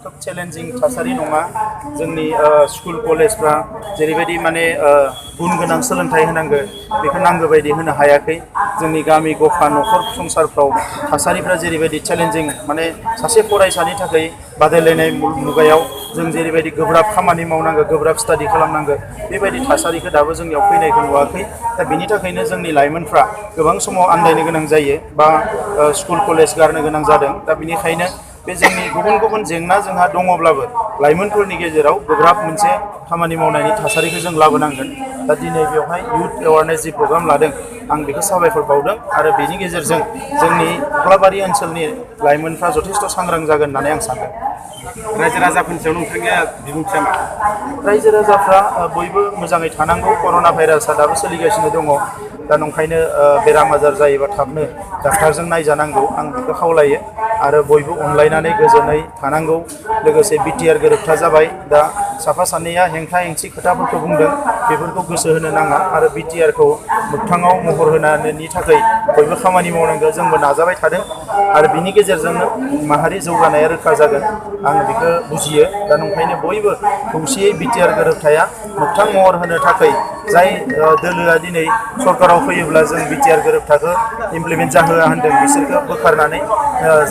खोब चेलेन्जिं थासारि नङा जोंनि स्कुल कलेजफ्रा जेरैबायदि माने गुन गोनां सोलोंथाइ होनांगौ बेखौ नांगौ बायदि होनो हायाखै जोंनि गामि गफा न'खर संसारफ्राव थासारिफ्रा जेरैबायदि चेलेन्जिं माने सासे फरायसानि थाखाय बादायलायनाय मुगायाव जों जेरैबायदि गोब्राब खामानि मावनांगौ गोब्राब स्टाडि खालामनांगौ बेबायदि थासारिखौ दाबो जोंनियाव फैनायखौ नुवाखै दा बेनि थाखायनो जोंनि लाइमोनफ्रा गोबां समाव आन्दायनो गोनां जायो बा स्कुल कलेज गारनो गोनां जादों दा बेनिखायनो बे जोंनि गुबुन गुबुन जेंना जोंहा दङब्लाबो लाइमोनफोरनि गेजेराव गोब्राब मोनसे खामानि मावनायनि थासारिखौ जों लाबोनांगोन दा दिनै बेवहाय इयुथ एवारनेस जि प्रग्राम लादों आं बेखौ साबायखर बावदों आरो बेनि गेजेरजों जोंनि कख्लाबारि ओनसोलनि लाइमोनफ्रा जथेस्थ' सांग्रां जागोन होननानै आं सानदों रायजो राजाफोरनि सायाव नोंथांनिया बिबुंथिया मा रायजो राजाफ्रा बयबो मोजाङै थानांगौ कर'ना भाइरासआ दाबो सोलिगासिनो दङ दा नंखायनो बेराम आजार जायोबा थाबनो डाक्टारजों नायजानांगौ आं बेखौ खावलायो आरो बयबो अनलायनानै गोजोनै थानांगौ लोगोसे बिटिआर गोरोबथा जाबाय दा साफा सानैया हेंथा हेंसि खोथाफोरखौ बुंदों बेफोरखौ गोसो होनो नाङा आरो बिटिआरखौ मोगथाङाव महर होनायनि थाखाय बयबो खामानि मावनांगौ जोंबो नाजाबाय थादों आरो बिनि गेजेरजोंनो माहारि जौगानाया रोखा जागोन आं बेखौ बुजियो दा नंखायनो बयबो खौसेयै बिटिआर गोरोबथाया मोगथां महर होनो थाखाय जाय दोलोआ दिनै सरकाराव फैयोब्ला जों बिटिआर गोरोबथाखौ इमप्लिमेन्ट जाहोआ होनदों बिसोरखौ बोखारनानै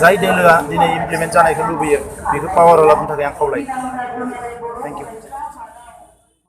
जाय दोलोआ दिनै इमप्लिमेन्ट जानायखौ लुबैयो बेखौ पावाराव लाबोनो थाखाय आं खावलायो थेंक इउ